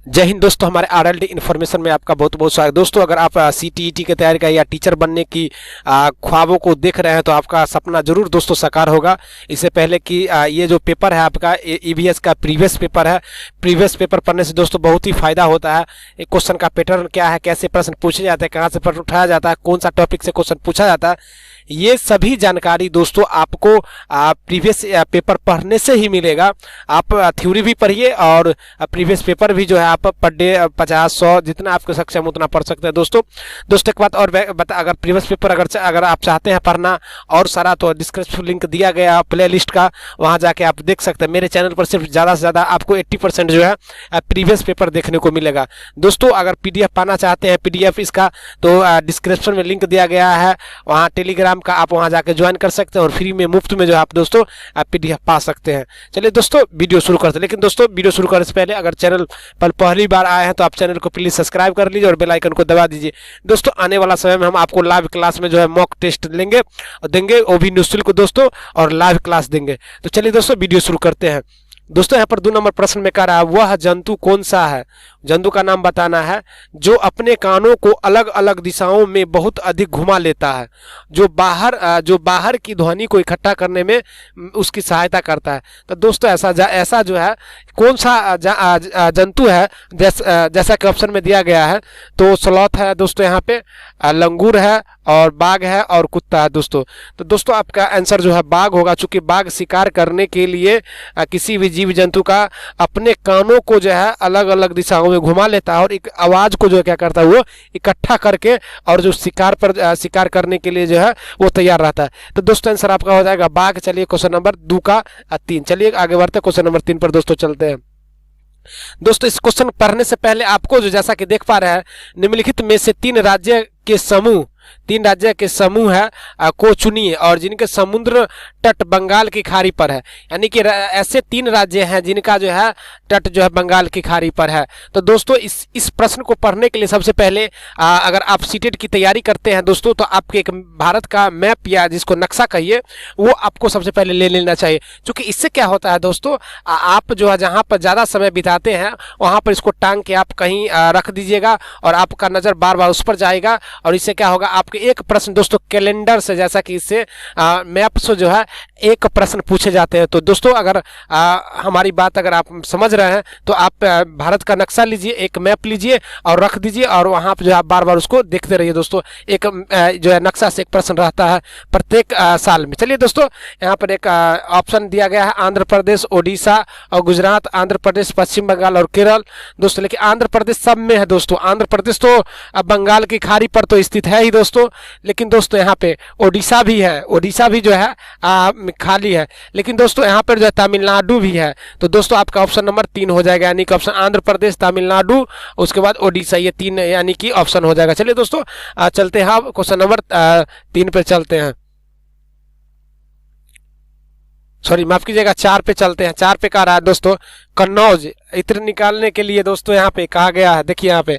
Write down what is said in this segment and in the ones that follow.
जय हिंद दोस्तों, हमारे आरएलडी इन्फॉर्मेशन में आपका बहुत बहुत स्वागत। दोस्तों, अगर आप सीटीईटी की तैयारी का या टीचर बनने की ख्वाबों को देख रहे हैं तो आपका सपना जरूर दोस्तों साकार होगा। इससे पहले कि ये जो पेपर है आपका ईवीएस का प्रीवियस पेपर है, प्रीवियस पेपर पढ़ने से दोस्तों बहुत ही फायदा होता है। एक क्वेश्चन का पैटर्न क्या है, कैसे प्रश्न पूछे जाते हैं, कहाँ से प्रश्न उठाया जाता है, कौन सा टॉपिक से क्वेश्चन पूछा जाता है, ये सभी जानकारी दोस्तों आपको प्रीवियस पेपर पढ़ने से ही मिलेगा। आप थ्योरी भी पढ़िए और प्रीवियस पेपर भी जो है आप पर डे 50-100 जितना आपको सक्षम उतना पढ़ सकते हैं। दोस्तों एक बात और बता, अगर प्रीवियस पेपर अगर आप चाहते हैं पढ़ना और सारा, तो डिस्क्रिप्शन लिंक दिया गया प्ले लिस्ट का, वहाँ जाके आप देख सकते हैं। मेरे चैनल पर सिर्फ ज़्यादा से ज़्यादा आपको 80% जो है प्रीवियस पेपर देखने को मिलेगा। दोस्तों, अगर PDF पाना चाहते हैं, PDF इसका, तो डिस्क्रिप्शन में लिंक दिया गया है, वहाँ टेलीग्राम का आप वहां जाके ज्वाइन कर सकते हैं और फ्री में मुफ्त में जो आप दोस्तों PDF पा सकते हैं। चलिए दोस्तों वीडियो शुरू करते हैं। लेकिन दोस्तों वीडियो शुरू करने से पहले अगर चैनल पर पहली बार आए हैं तो आप चैनल को प्लीज सब्सक्राइब कर लीजिए और बेल आइकन को दबा दीजिए। दोस्तों, आने वाला समय में हम आपको लाइव क्लास में जो है मॉक टेस्ट लेंगे और देंगे, वो भी निःशुल्क दोस्तों, और लाइव क्लास देंगे। तो चलिए दोस्तों वीडियो शुरू करते हैं। दोस्तों, यहाँ पर 2 नंबर प्रश्न में कह रहा है, वह जंतु कौन सा है, जंतु का नाम बताना है, जो अपने कानों को अलग अलग दिशाओं में बहुत अधिक घुमा लेता है, जो बाहर की ध्वनि को इकट्ठा करने में उसकी सहायता करता है। तो दोस्तों ऐसा जो है कौन सा जंतु है, जैसा कि ऑप्शन में दिया गया है, तो स्लॉथ है दोस्तों, यहाँ पे लंगूर है और बाघ है और कुत्ता है दोस्तों। तो दोस्तों आपका आंसर जो है बाघ होगा, चूंकि बाघ शिकार करने के लिए किसी भी जीव जंतु का अपने कानों को जो है अलग अलग दिशाओं में घुमा लेता है और एक आवाज को जो है क्या करता है वो इकट्ठा करके, और जो शिकार करने के लिए जो है वो तैयार रहता है। तो दोस्तों आंसर आपका हो जाएगा बाघ। चलिए क्वेश्चन नंबर 2 का 3। चलिए आगे बढ़ते हैं, क्वेश्चन नंबर 3 पर दोस्तों चलते हैं। दोस्तों, इस क्वेश्चन पढ़ने से पहले आपको जो, जैसा कि देख पा रहे हैं, निम्नलिखित में से 3 राज्य के समूह है को चुनिए और जिनके समुद्र तट बंगाल की खाड़ी पर है। यानी कि ऐसे 3 राज्य हैं जिनका जो है तट जो है बंगाल की खाड़ी पर है। तो दोस्तों इस प्रश्न को पढ़ने के लिए सबसे पहले अगर आप सीटेट की तैयारी करते हैं दोस्तों, तो आपके एक भारत का मैप या जिसको नक्शा कहिए, वो आपको सबसे पहले ले लेना चाहिए। क्योंकि इससे क्या होता है दोस्तों, आप जो है जहाँ पर ज़्यादा समय बिताते हैं वहाँ पर इसको टांग के आप कहीं रख दीजिएगा और आपका नज़र बार बार उस पर जाएगा, और इससे क्या होगा, आपके एक प्रश्न दोस्तों कैलेंडर से, जैसा कि इससे मैप से जो है एक प्रश्न पूछे जाते हैं। तो दोस्तों अगर हमारी बात अगर आप समझ रहे हैं तो आप भारत का नक्शा लीजिए, एक मैप लीजिए और रख दीजिए, और वहाँ पर जो है बार बार उसको देखते रहिए दोस्तों। एक जो है नक्शा से एक प्रश्न रहता है प्रत्येक साल में। चलिए दोस्तों, यहाँ पर एक ऑप्शन दिया गया है, आंध्र प्रदेश, ओडिशा और गुजरात, आंध्र प्रदेश, पश्चिम बंगाल और केरल दोस्तों। लेकिन आंध्र प्रदेश सब में है दोस्तों। आंध्र प्रदेश तो बंगाल की खाड़ी पर तो स्थित है ही दोस्तों, लेकिन दोस्तों यहाँ पे ओडिशा भी है, ओडिशा भी जो है खाली है। लेकिन दोस्तों यहाँ पर जो है तमिलनाडु भी है। तो दोस्तों आपका ऑप्शन नंबर 3 हो जाएगा, यानी कि ऑप्शन आंध्र प्रदेश, तमिलनाडु, उसके बाद ओडिशा, ये 3 यानी कि ऑप्शन हो जाएगा। चलिए दोस्तों चलते हैं, क्वेश्चन नंबर 3 पे चलते हैं, सॉरी माफ कीजिएगा 4 पे चलते हैं। 4 पे कह रहा है दोस्तों, कन्नौज इत्र निकालने के लिए दोस्तों यहाँ पे कहा गया है, देखिए यहाँ पे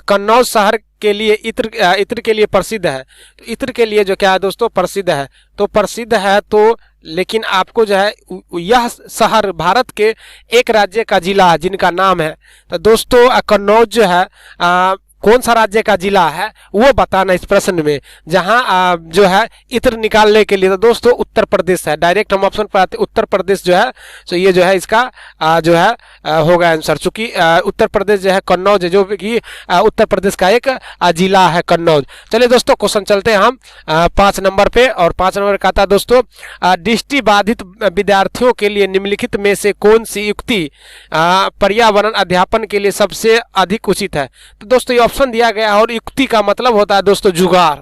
कन्नौज शहर के लिए इत्र के लिए प्रसिद्ध है। तो इत्र के लिए जो क्या है दोस्तों प्रसिद्ध है, तो प्रसिद्ध है तो, लेकिन आपको जो है यह शहर भारत के एक राज्य का जिला है जिनका नाम है। तो दोस्तों कन्नौज जो है कौन सा राज्य का जिला है वो बताना इस प्रश्न में, जहां जो है इत्र निकालने के लिए। तो दोस्तों उत्तर प्रदेश है, डायरेक्ट हम ऑप्शन पर आते, उत्तर प्रदेश जो है, तो ये जो है इसका जो है होगा आंसर। चूंकि उत्तर प्रदेश जो है कन्नौज, जो कि उत्तर प्रदेश का एक जिला है कन्नौज। चलिए दोस्तों क्वेश्चन चलते हैं हम 5 नंबर पे, और 5 नंबर का था दोस्तों, दृष्टिबाधित विद्यार्थियों के लिए निम्नलिखित में से कौन सी युक्ति पर्यावरण अध्यापन के लिए सबसे अधिक उचित है। तो दोस्तों ये ऑप्शन दिया गया और युक्ति का मतलब होता है दोस्तों जुगाड़।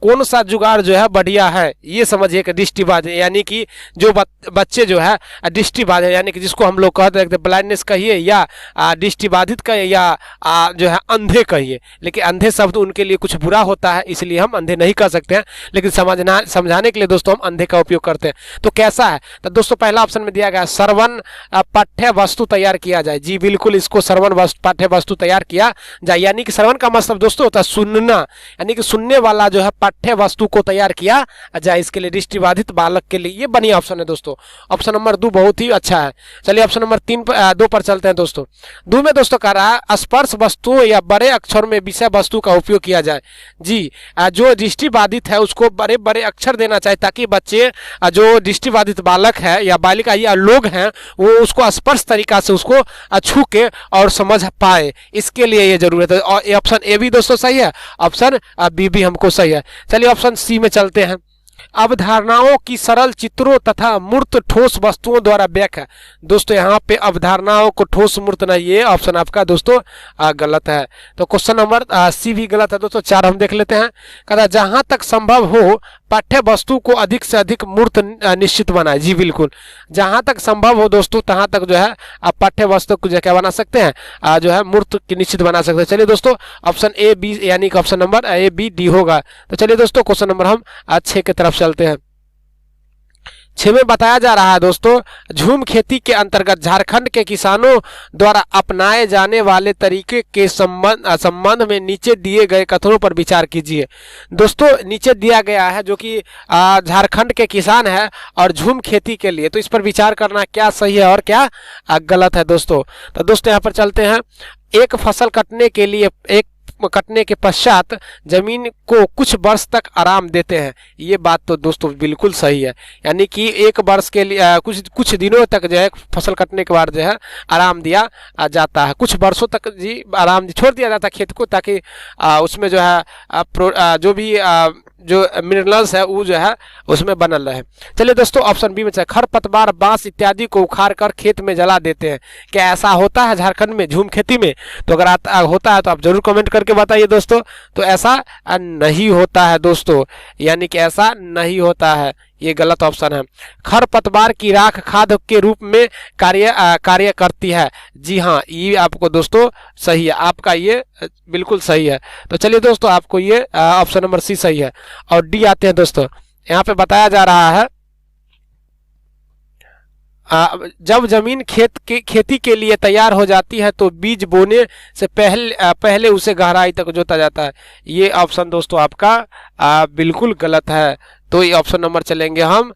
कौन सा जुगाड़ जो है बढ़िया है, ये समझिए कि दृष्टिबाधित, यानी कि जो बच्चे जो है दृष्टिबाधित, यानी कि जिसको हम लोग कहते हैं ब्लाइंडनेस कहिए या दृष्टिबाधित कहिए या जो है अंधे कहिए। लेकिन अंधे शब्द उनके लिए कुछ बुरा होता है, इसलिए हम अंधे नहीं कह सकते हैं, लेकिन समझाने के लिए दोस्तों हम अंधे का उपयोग करते हैं। तो कैसा है, तो दोस्तों पहला ऑप्शन में दिया गया श्रवण पाठ्य वस्तु तैयार किया जाए। जी बिल्कुल, इसको श्रवण पाठ्य वस्तु तैयार किया जाए। यानी कि श्रवण का मतलब दोस्तों होता है सुनना, यानी कि सुनने वाला जो है पाठ्य वस्तु को तैयार किया जाए, इसके लिए दृष्टिबाधित बालक के लिए ये बढ़िया ऑप्शन है दोस्तों। ऑप्शन नंबर 2 बहुत ही अच्छा है। चलिए ऑप्शन नंबर 2 पर चलते हैं दोस्तों। 2 में दोस्तों कह रहा है स्पर्श वस्तुओं या बड़े अक्षर में विषय वस्तु का उपयोग किया जाए। जी, जो दृष्टिबाधित है उसको बड़े बड़े अक्षर देना चाहिए ताकि बच्चे जो दृष्टिबाधित बालक है या बालिका या लोग हैं वो उसको स्पर्श तरीका से उसको छू के और समझ पाए, इसके लिए ये जरूरत है। और ऑप्शन ए भी दोस्तों सही है, ऑप्शन बी भी हमको सही है। चलिए ऑप्शन सी में चलते हैं। अवधारणाओं की सरल चित्रों तथा मूर्त ठोस वस्तुओं द्वारा व्याख्या। दोस्तों यहाँ पे अवधारणाओं को ठोस मूर्त नहीं, ये ऑप्शन आपका दोस्तों गलत है। तो क्वेश्चन नंबर सी भी गलत है दोस्तों। 4 हम देख लेते हैं। कहता जहां तक संभव हो पाठ्य वस्तु को अधिक से अधिक मूर्त निश्चित बनाए। जी बिल्कुल, जहां तक संभव हो दोस्तों तहां तक जो है आप पाठ्य वस्तु को क्या बना सकते हैं, जो है मूर्त की निश्चित बना सकते हैं। चलिए दोस्तों ऑप्शन ए बी यानी कि option number A B D होगा। तो चलिए दोस्तों क्वेश्चन नंबर हम 6 की तरफ चलते हैं। 6 में बताया जा रहा है दोस्तों झूम खेती के अंतर्गत झारखंड के किसानों द्वारा अपनाए जाने वाले तरीके के संबंध में नीचे दिए गए कथनों पर विचार कीजिए। दोस्तों नीचे दिया गया है जो कि झारखंड के किसान है और झूम खेती के लिए, तो इस पर विचार करना क्या सही है और क्या गलत है दोस्तों। तो दोस्तों यहाँ पर चलते हैं। एक फसल कटने के पश्चात जमीन को कुछ वर्ष तक आराम देते हैं। ये बात तो दोस्तों बिल्कुल सही है, यानी कि एक वर्ष के लिए कुछ दिनों तक जो है फसल कटने के बाद जो है आराम दिया जाता है, कुछ वर्षों तक जी आराम छोड़ दिया जाता है खेत को, ताकि उसमें जो है जो भी जो मिनरल्स है वो जो है उसमें बनल रहे। चलिए दोस्तों ऑप्शन बी में खरपतवार बांस इत्यादि को उखाड़ कर खेत में जला देते हैं। क्या ऐसा होता है झारखंड में झूम खेती में? तो अगर होता है तो आप जरूर कमेंट करके बताइए दोस्तों। तो ऐसा नहीं होता है दोस्तों, यानी कि ऐसा नहीं होता है, ये गलत ऑप्शन है। खरपतवार की राख खाद के रूप में कार्य करती है। जी हाँ, ये आपको दोस्तों सही है, आपका ये बिल्कुल सही है। तो चलिए दोस्तों आपको ये ऑप्शन नंबर सी सही है। और डी आते हैं दोस्तों। यहाँ पे बताया जा रहा है जब जमीन खेती के लिए तैयार हो जाती है तो बीज बोने से पहले उसे गहराई तक जोता जाता है। ये ऑप्शन दोस्तों आपका बिल्कुल गलत है। तो ये ऑप्शन नंबर चलेंगे हम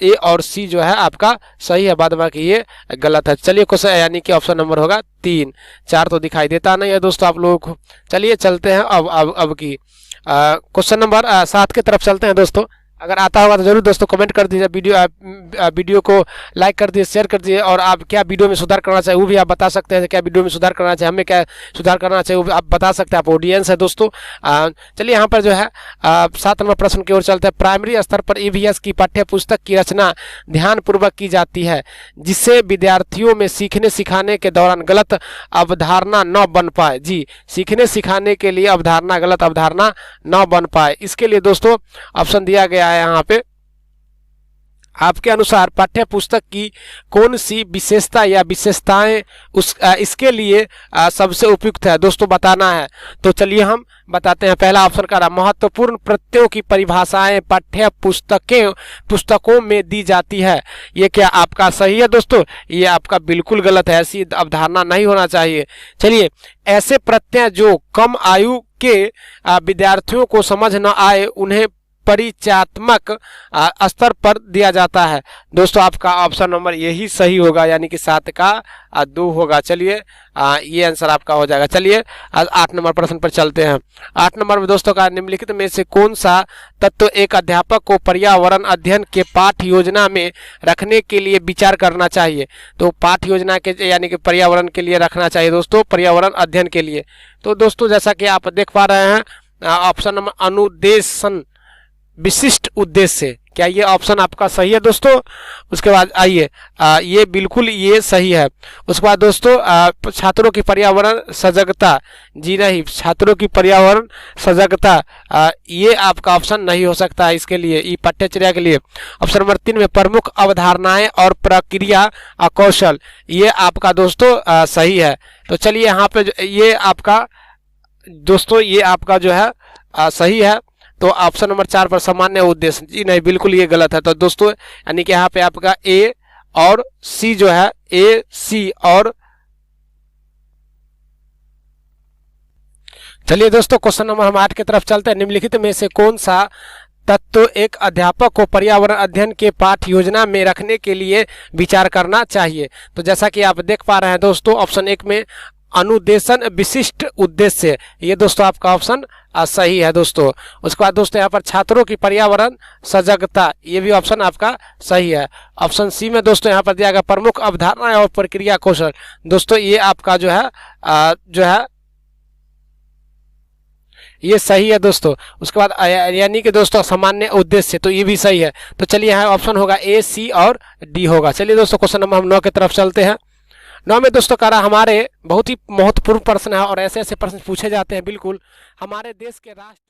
ए और सी जो है आपका सही है, बाद बाकी ये गलत है। चलिए क्वेश्चन यानी कि ऑप्शन नंबर होगा 3। 4 तो दिखाई देता नहीं है दोस्तों आप लोगों को। चलिए चलते हैं अब की क्वेश्चन नंबर 7 की तरफ चलते हैं दोस्तों। अगर आता होगा तो जरूर दोस्तों कमेंट कर दीजिए, वीडियो को लाइक कर दीजिए, शेयर कर दीजिए, और आप क्या वीडियो में सुधार करना चाहिए वो भी आप बता सकते हैं। क्या वीडियो में सुधार करना चाहिए, हमें क्या सुधार करना चाहिए वो भी आप बता सकते हैं, आप ऑडियंस है दोस्तों। चलिए यहाँ पर जो है 7 नंबर प्रश्न की ओर चलते हैं। प्राइमरी स्तर पर ईवीएस की पाठ्य पुस्तक की रचना ध्यानपूर्वक की जाती है जिससे विद्यार्थियों में सीखने सिखाने के दौरान गलत अवधारणा न बन पाए। जी, सीखने सिखाने के लिए गलत अवधारणा न बन पाए, इसके लिए दोस्तों ऑप्शन दिया गया है यहाँ पे। आपके अनुसार पाठ्य पुस्तक की कौन सी विशेषता या विशेषताएं इसके लिए सबसे उपयुक्त है दोस्तों, बताना है। तो चलिए हम बताते हैं। पहला ऑप्शन का महत्वपूर्ण प्रत्ययों की परिभाषाएं पाठ्य पुस्तकों में दी जाती है। ये क्या आपका सही है दोस्तों? ये आपका बिल्कुल गलत है, ऐसी अवधारणा नहीं होना चाहिए। चलिए, ऐसे प्रत्यय जो कम आयु के विद्यार्थियों को समझ न आए उन्हें परिचयात्मक स्तर पर दिया जाता है। दोस्तों आपका ऑप्शन नंबर यही सही होगा, यानी कि 7 का 2 होगा। चलिए ये आंसर आपका हो जाएगा। चलिए 8 नंबर प्रश्न पर चलते हैं। 8 नंबर में दोस्तों का निम्नलिखित में से कौन सा तत्व एक अध्यापक को पर्यावरण अध्ययन के पाठ योजना में रखने के लिए विचार करना चाहिए? तो पाठ योजना के यानी कि पर्यावरण के लिए रखना चाहिए दोस्तों, पर्यावरण अध्ययन के लिए। तो दोस्तों जैसा कि आप देख पा रहे हैं ऑप्शन नंबर अनुदेशन विशिष्ट उद्देश्य, क्या ये ऑप्शन आपका सही है दोस्तों? उसके बाद आइए ये बिल्कुल ये सही है। उसके बाद दोस्तों छात्रों की पर्यावरण सजगता, जी नहीं, छात्रों की पर्यावरण सजगता ये आपका ऑप्शन नहीं हो सकता है इसके लिए, ये पाठ्यचर्या के लिए। ऑप्शन नंबर 3 में प्रमुख अवधारणाएं और प्रक्रिया कौशल, ये आपका दोस्तों सही है। तो चलिए यहाँ पे ये आपका दोस्तों ये आपका जो है सही है। तो ऑप्शन नंबर 4 पर सामान्य उद्देश्य, जी नहीं, बिल्कुल ये गलत है। तो दोस्तों यानी कि यहाँ पे आपका ए और सी जो है, ए सी और चलिए दोस्तों, क्वेश्चन नंबर हम 8 की तरफ चलते हैं। निम्नलिखित में से कौन सा तत्व एक अध्यापक को पर्यावरण अध्ययन के पाठ योजना में रखने के लिए विचार करना चाहिए? तो जैसा कि आप देख पा रहे हैं दोस्तों, ऑप्शन 1 में अनुदेशन विशिष्ट उद्देश्य, ये दोस्तों आपका ऑप्शन सही है दोस्तों। उसके बाद दोस्तों यहाँ पर छात्रों की पर्यावरण सजगता, ये भी ऑप्शन आपका सही है। ऑप्शन सी में दोस्तों यहाँ पर दिया गया प्रमुख अवधारणाएं और प्रक्रिया कौशल, दोस्तों ये आपका जो है ये सही है दोस्तों। उसके बाद यानी कि दोस्तों सामान्य उद्देश्य, तो ये भी सही है। तो चलिए यहाँ ऑप्शन होगा ए, सी और डी होगा। चलिए दोस्तों, क्वेश्चन नंबर हम 9 की तरफ चलते हैं। 9 में दोस्तों कह रहा हमारे बहुत ही महत्वपूर्ण प्रश्न है और ऐसे ऐसे प्रश्न पूछे जाते हैं बिल्कुल हमारे देश के राष्ट्र